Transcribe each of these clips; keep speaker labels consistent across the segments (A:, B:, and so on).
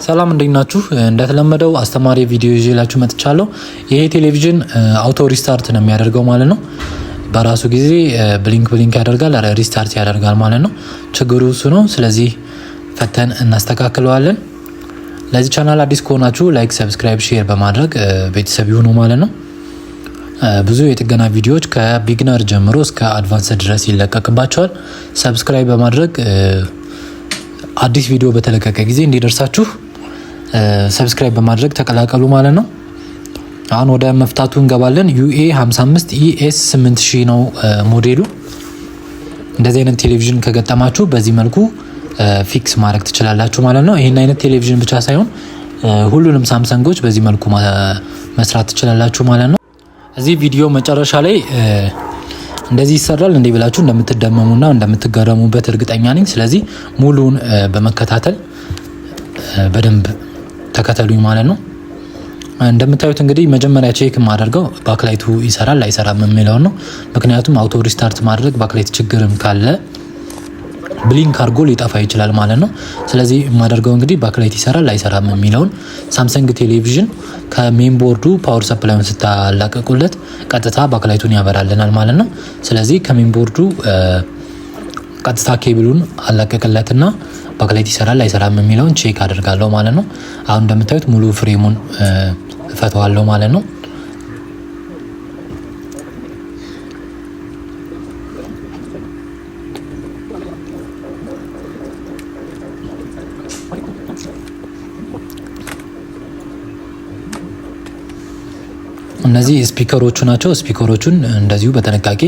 A: ሰላም እንደናችሁ እንደተለመደው አስተማሪ ቪዲዮ ይዤላችሁ መጥቻለሁ። ይሄ ቴሌቪዥን አውቶ ሪስታርት ነው የሚያደርገው ማለት ነው። በራሱ ጊዜ ብሊንክ ያደርጋል፣ ሪስታርት ያደርጋል ማለት ነው። ችግሩ እሱ ነው። ስለዚህ ፈተን እናስተካክለዋለን። ለዚህ ቻናል አዲስ ከሆናችሁ ላይክ፣ ሰብስክራይብ፣ ሼር በማድረግ ቤተሰብ ይሁኑ ማለት ነው። ብዙ የጥገና ቪዲዮዎች ከቢግነር ጀምሮ እስከ አድቫንስ ድረስ ይለቀቅባቸዋል። ሰብስክራይብ በማድረግ አዲስ ቪዲዮ በተለቀቀ ጊዜ እንዲደርሳችሁ ሰብስክራይብ በማድረግ ተቀላቀሉ ማለት ነው። አሁን ወደ መፍታቱ እንገባለን። UA55ES8000 ነው ሞዴሉ። እንደዚህ አይነት ቴሌቪዥን ከገጠማችሁ በዚህ መልኩ ፊክስ ማድረግ ትችላላችሁ ማለት ነው። ይሄን አይነት ቴሌቪዥን ብቻ ሳይሆን ሁሉንም ሳምሰንጎች በዚህ መልኩ መስራት ትችላላችሁ ማለት ነው። እዚህ ቪዲዮ መጨረሻ ላይ እንደዚህ ይሰራል እንዴ ብላችሁ እንደምትደመሙና እንደምትገረሙበት እርግጠኛ ነኝ። ስለዚህ ሙሉን በመከታተል በደንብ ተከተሉኝ ማለት ነው። እንደምታዩት እንግዲህ መጀመሪያ ቼክ ማድረገው ባክላይቱ ይሰራል አይሰራም የሚለው ነው። ምክንያቱም አውቶ ሪስታርት ማድረግ ባክላይት ችግርም ካለ ብሊንክ አድርጎ ሊጠፋ ይችላል ማለት ነው። ስለዚህ የማደርገው እንግዲህ ባክላይት ይሰራል አይሰራም የሚለውን ሳምሰንግ ቴሌቪዥን ከሜን ቦርዱ ፓወር ሰፕላዩን ስታላቀቁለት ቀጥታ ባክላይቱን ያበራልናል ማለት ነው። ስለዚህ ከሜን ቦርዱ ቀጥታ ኬብሉን አላቀቅለትና ባክላይት ይሰራል አይሰራም የሚለውን ቼክ አደርጋለሁ ማለት ነው። አሁን እንደምታዩት ሙሉ ፍሬሙን እፈተዋለሁ ማለት ነው። እነዚህ ስፒከሮቹ ናቸው። ስፒከሮቹን እንደዚሁ በጥንቃቄ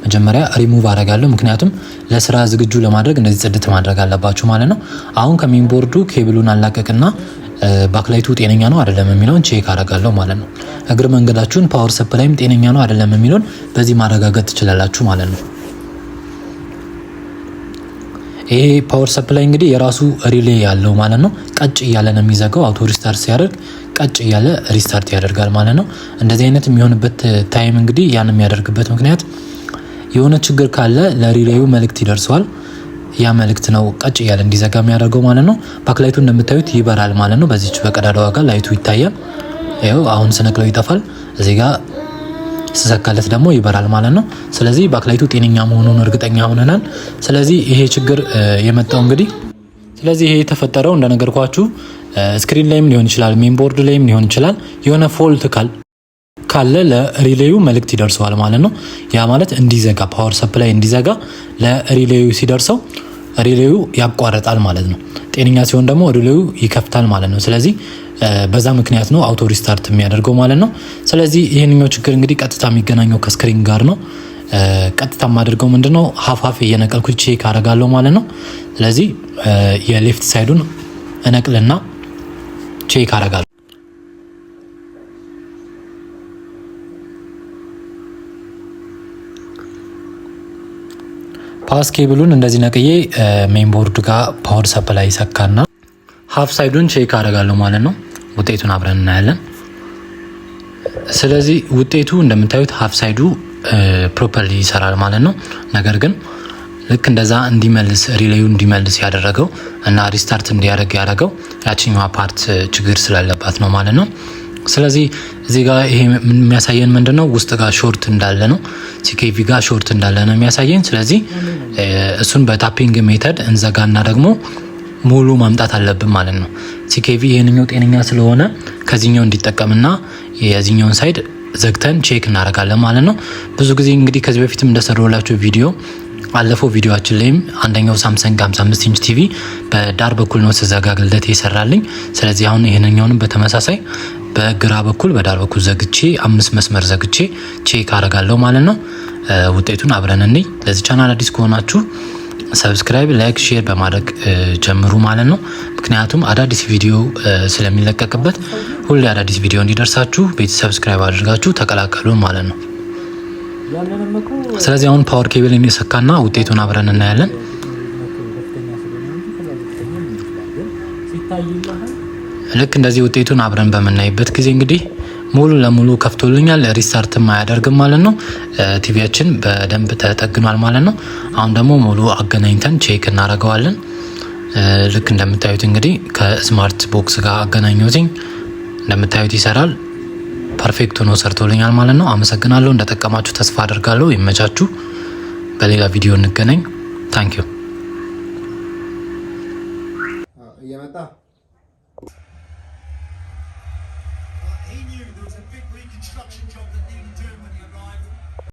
A: መጀመሪያ ሪሙቭ አደርጋለሁ። ምክንያቱም ለስራ ዝግጁ ለማድረግ እንደዚህ ጽድት ማድረግ አለባችሁ ማለት ነው። አሁን ከሜን ቦርዱ ኬብሉን አላቀቅና ባክላይቱ ጤነኛ ነው አይደለም የሚለውን ቼክ አደርጋለሁ ማለት ነው። እግር መንገዳችሁን ፓወር ሰፕላይም ጤነኛ ነው አይደለም የሚለውን በዚህ ማረጋገጥ ትችላላችሁ ማለት ነው። ይሄ ፓወር ሰፕላይ እንግዲህ የራሱ ሪሌ ያለው ማለት ነው። ቀጭ እያለ ነው የሚዘጋው። አውቶ ሪስታርት ሲያደርግ ቀጭ እያለ ሪስታርት ያደርጋል ማለት ነው። እንደዚህ አይነት የሚሆንበት ታይም እንግዲህ ያን የሚያደርግበት ምክንያት የሆነ ችግር ካለ ለሪሌዩ መልእክት ይደርሰዋል። ያ መልእክት ነው ቀጭ እያለ እንዲዘጋ የሚያደርገው ማለት ነው። ባክላይቱ እንደምታዩት ይበራል ማለት ነው። በዚች በቀዳዳዋ ጋር ላይቱ ይታያል። ይኸው አሁን ስነክለው ይጠፋል። እዚህ ጋር ስሰካለት ደግሞ ይበራል ማለት ነው። ስለዚህ ባክላይቱ ጤነኛ መሆኑን እርግጠኛ ሆነናል። ስለዚህ ይሄ ችግር የመጣው እንግዲህ ስለዚህ ይሄ የተፈጠረው እንደነገርኳችሁ ስክሪን ላይም ሊሆን ይችላል፣ ሜን ቦርድ ላይም ሊሆን ይችላል። የሆነ ፎልት ካለ ለሪሌዩ መልእክት ይደርሰዋል ማለት ነው። ያ ማለት እንዲዘጋ ፓወር ሰፕላይ እንዲዘጋ ለሪሌዩ ሲደርሰው ሪሌዩ ያቋርጣል ማለት ነው። ጤነኛ ሲሆን ደግሞ ሪሌዩ ይከፍታል ማለት ነው። ስለዚህ በዛ ምክንያት ነው አውቶ ሪስታርት የሚያደርገው ማለት ነው። ስለዚህ ይሄንኛው ችግር እንግዲህ ቀጥታ የሚገናኘው ከስክሪን ጋር ነው። ቀጥታ የማደርገው ምንድነው ሀፋፍ እየነቀልኩ ቼክ አደርጋለሁ ማለት ነው። ስለዚህ የሌፍት ሳይዱን እነቅልና ቼክ አደርጋለሁ። ፓስ ኬብሉን እንደዚህ ነቅዬ ሜን ቦርድ ጋር ፓወር ሰፕላይ ሰካና ሀፍ ሳይዱን ቼክ አደርጋለሁ ማለት ነው። ውጤቱን አብረን እናያለን። ስለዚህ ውጤቱ እንደምታዩት ሀፍ ሳይዱ ፕሮፐርሊ ይሰራል ማለት ነው። ነገር ግን ልክ እንደዛ እንዲመልስ ሪሌዩ እንዲመልስ ያደረገው እና ሪስታርት እንዲያደርግ ያደረገው ያቺኛዋ ፓርት ችግር ስላለባት ነው ማለት ነው። ስለዚህ እዚህ ጋር ይሄ የሚያሳየን ምንድነው ውስጥ ጋር ሾርት እንዳለ ነው። ሲኬቪ ጋር ሾርት እንዳለ ነው የሚያሳየን። ስለዚህ እሱን በታፒንግ ሜተድ እንዘጋና ደግሞ ሙሉ ማምጣት አለብን ማለት ነው። ሲኬቪ ይሄንኛው ጤነኛ ስለሆነ ከዚህኛው እንዲጠቀምና የዚህኛውን ሳይድ ዘግተን ቼክ እናደርጋለን ማለት ነው። ብዙ ጊዜ እንግዲህ ከዚህ በፊትም እንደሰራሁላችሁ ቪዲዮ አለፈው ቪዲዮአችን ላይም አንደኛው ሳምሰንግ 55 ኢንች ቲቪ በዳር በኩል ነው ተዘጋግልለት ይሰራልኝ። ስለዚህ አሁን ይሄንኛውንም በተመሳሳይ በግራ በኩል በዳር በኩል ዘግቼ 5 መስመር ዘግቼ ቼክ አደርጋለሁ ማለት ነው። ውጤቱን አብረን እንይ። ለዚህ ቻናል አዲስ ከሆናችሁ ሰብስክራይብ፣ ላይክ፣ ሼር በማድረግ ጀምሩ ማለት ነው። ምክንያቱም አዳዲስ ቪዲዮ ስለሚለቀቅበት ሁሌ አዳዲስ ቪዲዮ እንዲደርሳችሁ ቤት ሰብስክራይብ አድርጋችሁ ተቀላቀሉ ማለት ነው። ስለዚህ አሁን ፓወር ኬብል እንሰካና ውጤቱን አብረን እናያለን። ልክ እንደዚህ ውጤቱን አብረን በመናይበት ጊዜ እንግዲህ ሙሉ ለሙሉ ከፍቶልኛል። ሪስታርትም አያደርግም ማለት ነው። ቲቪያችን በደንብ ተጠግኗል ማለት ነው። አሁን ደግሞ ሙሉ አገናኝተን ቼክ እናደርገዋለን። ልክ እንደምታዩት እንግዲህ ከስማርት ቦክስ ጋር አገናኙትኝ። እንደምታዩት ይሰራል። ፐርፌክት ሆኖ ሰርቶልኛል ማለት ነው። አመሰግናለሁ። እንደተጠቀማችሁ ተስፋ አደርጋለሁ። ይመቻችሁ። በሌላ ቪዲዮ እንገናኝ። ታንክ ዩ።
B: He knew there was a big reconstruction job that needed doing when he arrived.